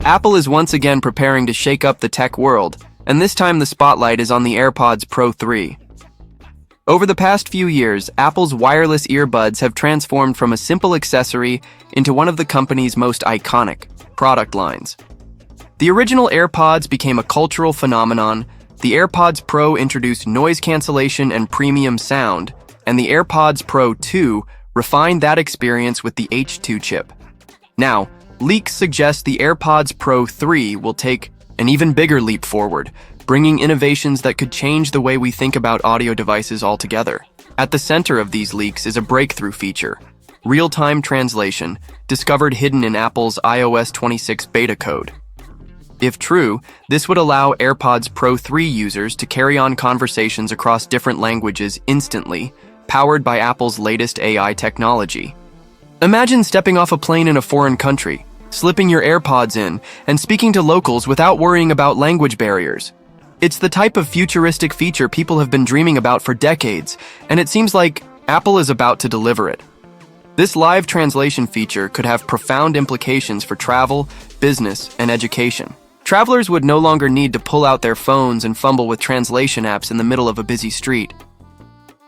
Apple is once again preparing to shake up the tech world, and this time the spotlight is on the AirPods Pro 3. Over the past few years, Apple's wireless earbuds have transformed from a simple accessory into one of the company's most iconic product lines. The original AirPods became a cultural phenomenon, the AirPods Pro introduced noise cancellation and premium sound, and the AirPods Pro 2 refined that experience with the H2 chip. Now, leaks suggest the AirPods Pro 3 will take an even bigger leap forward, bringing innovations that could change the way we think about audio devices altogether. At the center of these leaks is a breakthrough feature, real-time translation, discovered hidden in Apple's iOS 26 beta code. If true, this would allow AirPods Pro 3 users to carry on conversations across different languages instantly, powered by Apple's latest AI technology. Imagine stepping off a plane in a foreign country, slipping your AirPods in, and speaking to locals without worrying about language barriers. It's the type of futuristic feature people have been dreaming about for decades, and it seems like Apple is about to deliver it. This live translation feature could have profound implications for travel, business, and education. Travelers would no longer need to pull out their phones and fumble with translation apps in the middle of a busy street.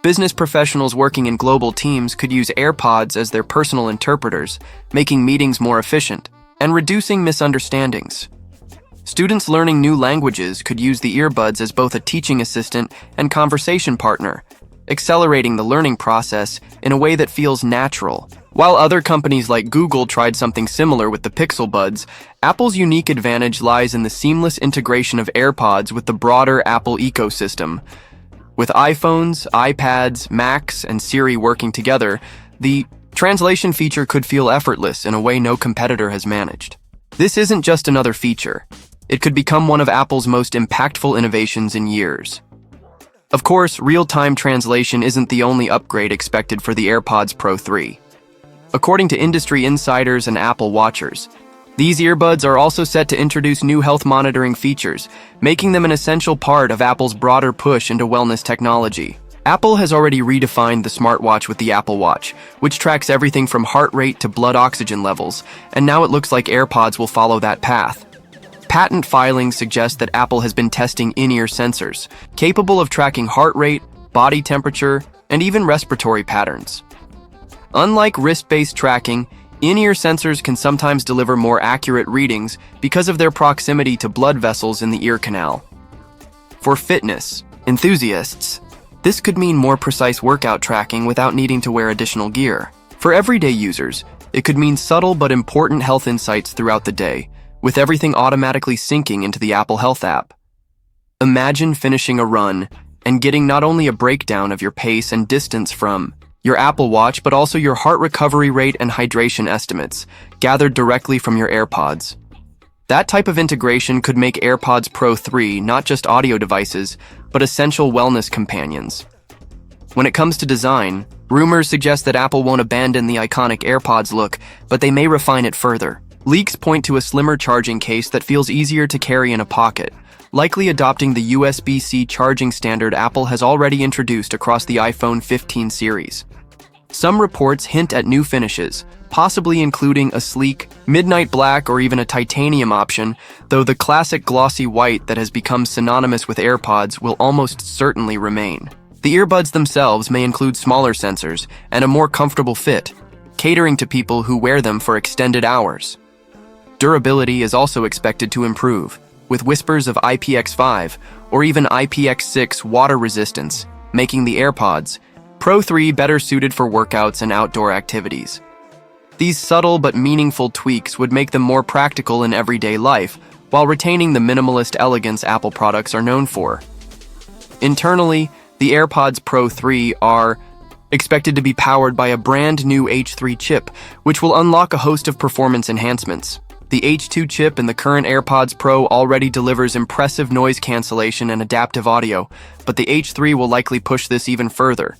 Business professionals working in global teams could use AirPods as their personal interpreters, making meetings more efficient and reducing misunderstandings. Students learning new languages could use the earbuds as both a teaching assistant and conversation partner, accelerating the learning process in a way that feels natural. While other companies like Google tried something similar with the Pixel Buds, Apple's unique advantage lies in the seamless integration of AirPods with the broader Apple ecosystem. With iPhones, iPads, Macs, and Siri working together, the translation feature could feel effortless in a way no competitor has managed. This isn't just another feature. It could become one of Apple's most impactful innovations in years. Of course, real-time translation isn't the only upgrade expected for the AirPods Pro 3. According to industry insiders and Apple watchers, these earbuds are also set to introduce new health monitoring features, making them an essential part of Apple's broader push into wellness technology. Apple has already redefined the smartwatch with the Apple Watch, which tracks everything from heart rate to blood oxygen levels, and now it looks like AirPods will follow that path. Patent filings suggest that Apple has been testing in-ear sensors, capable of tracking heart rate, body temperature, and even respiratory patterns. Unlike wrist-based tracking, in-ear sensors can sometimes deliver more accurate readings because of their proximity to blood vessels in the ear canal. For fitness enthusiasts, this could mean more precise workout tracking without needing to wear additional gear. For everyday users, it could mean subtle but important health insights throughout the day, with everything automatically syncing into the Apple Health app. Imagine finishing a run and getting not only a breakdown of your pace and distance from your Apple Watch, but also your heart recovery rate and hydration estimates, gathered directly from your AirPods. That type of integration could make AirPods Pro 3 not just audio devices, but essential wellness companions. When it comes to design, rumors suggest that Apple won't abandon the iconic AirPods look, but they may refine it further. Leaks point to a slimmer charging case that feels easier to carry in a pocket, likely adopting the USB-C charging standard Apple has already introduced across the iPhone 15 series. Some reports hint at new finishes, possibly including a sleek, midnight black or even a titanium option, though the classic glossy white that has become synonymous with AirPods will almost certainly remain. The earbuds themselves may include smaller sensors and a more comfortable fit, catering to people who wear them for extended hours. Durability is also expected to improve, with whispers of IPX5 or even IPX6 water resistance, making the AirPods Pro 3 better suited for workouts and outdoor activities. These subtle but meaningful tweaks would make them more practical in everyday life, while retaining the minimalist elegance Apple products are known for. Internally, the AirPods Pro 3 are expected to be powered by a brand new H3 chip, which will unlock a host of performance enhancements. The H2 chip in the current AirPods Pro already delivers impressive noise cancellation and adaptive audio, but the H3 will likely push this even further.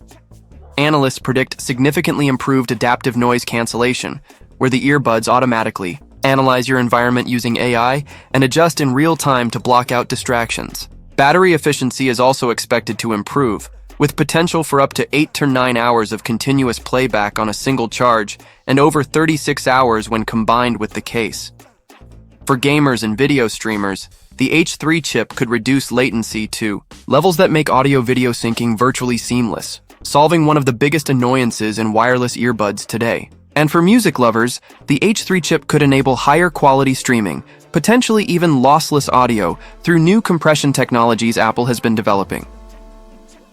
Analysts predict significantly improved adaptive noise cancellation, where the earbuds automatically analyze your environment using AI and adjust in real time to block out distractions. Battery efficiency is also expected to improve, with potential for up to 8 to 9 hours of continuous playback on a single charge and over 36 hours when combined with the case. For gamers and video streamers, the H3 chip could reduce latency to levels that make audio-video syncing virtually seamless, solving one of the biggest annoyances in wireless earbuds today. And for music lovers, the H3 chip could enable higher quality streaming, potentially even lossless audio, through new compression technologies Apple has been developing.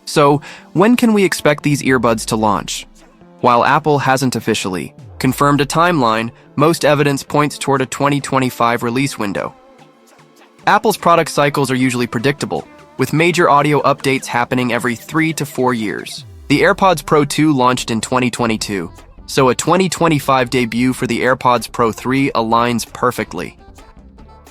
So, when can we expect these earbuds to launch? While Apple hasn't officially confirmed a timeline, most evidence points toward a 2025 release window. Apple's product cycles are usually predictable, with major audio updates happening every 3 to 4 years. The AirPods Pro 2 launched in 2022, so a 2025 debut for the AirPods Pro 3 aligns perfectly.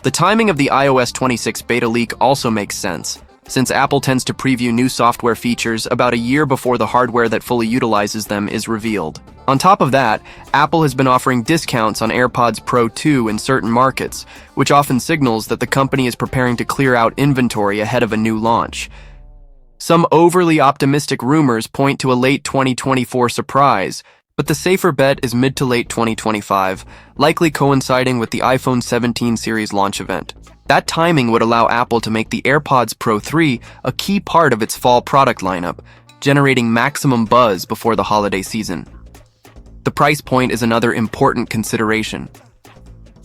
The timing of the iOS 26 beta leak also makes sense, since Apple tends to preview new software features about a year before the hardware that fully utilizes them is revealed. On top of that, Apple has been offering discounts on AirPods Pro 2 in certain markets, which often signals that the company is preparing to clear out inventory ahead of a new launch. Some overly optimistic rumors point to a late 2024 surprise, but the safer bet is mid to late 2025, likely coinciding with the iPhone 17 series launch event. That timing would allow Apple to make the AirPods Pro 3 a key part of its fall product lineup, generating maximum buzz before the holiday season. The price point is another important consideration.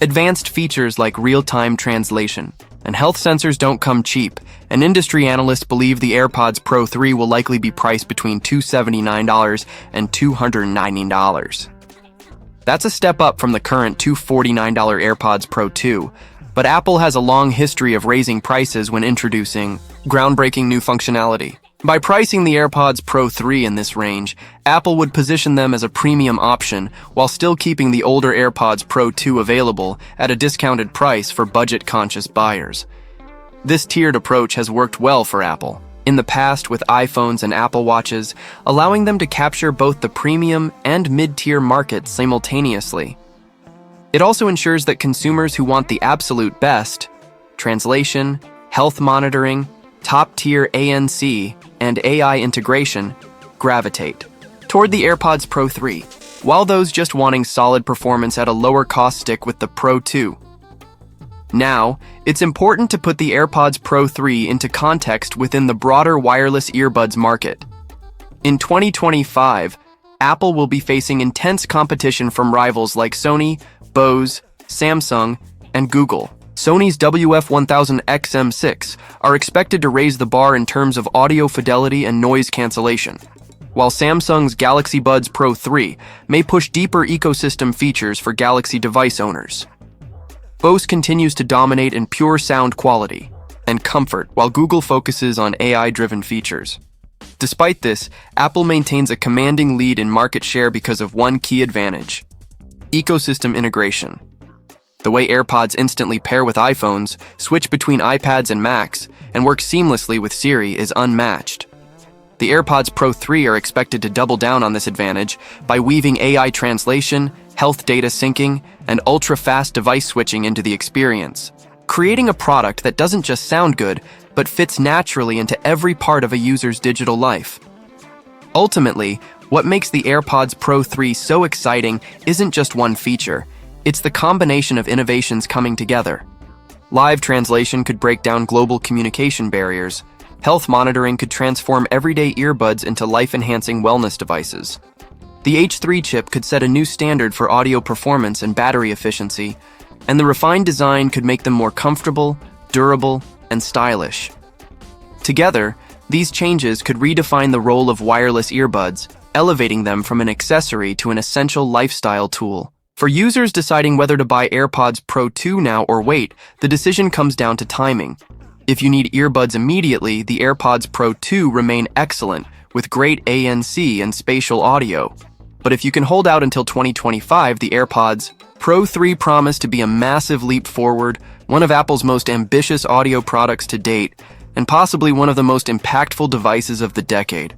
Advanced features like real-time translation and health sensors don't come cheap, and industry analysts believe the AirPods Pro 3 will likely be priced between $279 and $299. That's a step up from the current $249 AirPods Pro 2, but Apple has a long history of raising prices when introducing groundbreaking new functionality. By pricing the AirPods Pro 3 in this range, Apple would position them as a premium option while still keeping the older AirPods Pro 2 available at a discounted price for budget-conscious buyers. This tiered approach has worked well for Apple in the past with iPhones and Apple Watches, allowing them to capture both the premium and mid-tier markets simultaneously. It also ensures that consumers who want the absolute best, translation, health monitoring, top-tier ANC, and AI integration, gravitate toward the AirPods Pro 3, while those just wanting solid performance at a lower cost stick with the Pro 2. Now, it's important to put the AirPods Pro 3 into context within the broader wireless earbuds market. In 2025, Apple will be facing intense competition from rivals like Sony, Bose, Samsung, and Google. Sony's WF-1000XM6 are expected to raise the bar in terms of audio fidelity and noise cancellation, while Samsung's Galaxy Buds Pro 3 may push deeper ecosystem features for Galaxy device owners. Bose continues to dominate in pure sound quality and comfort, while Google focuses on AI-driven features. Despite this, Apple maintains a commanding lead in market share because of one key advantage: ecosystem integration. The way AirPods instantly pair with iPhones, switch between iPads and Macs, and work seamlessly with Siri is unmatched. The AirPods Pro 3 are expected to double down on this advantage by weaving AI translation, health data syncing, and ultra-fast device switching into the experience, creating a product that doesn't just sound good, but fits naturally into every part of a user's digital life. Ultimately, what makes the AirPods Pro 3 so exciting isn't just one feature. It's the combination of innovations coming together. Live translation could break down global communication barriers. Health monitoring could transform everyday earbuds into life-enhancing wellness devices. The H3 chip could set a new standard for audio performance and battery efficiency, and the refined design could make them more comfortable, durable, and stylish. Together, these changes could redefine the role of wireless earbuds, elevating them from an accessory to an essential lifestyle tool. For users deciding whether to buy AirPods Pro 2 now or wait, the decision comes down to timing. If you need earbuds immediately, the AirPods Pro 2 remain excellent, with great ANC and spatial audio. But if you can hold out until 2025, the AirPods Pro 3 promise to be a massive leap forward, one of Apple's most ambitious audio products to date, and possibly one of the most impactful devices of the decade.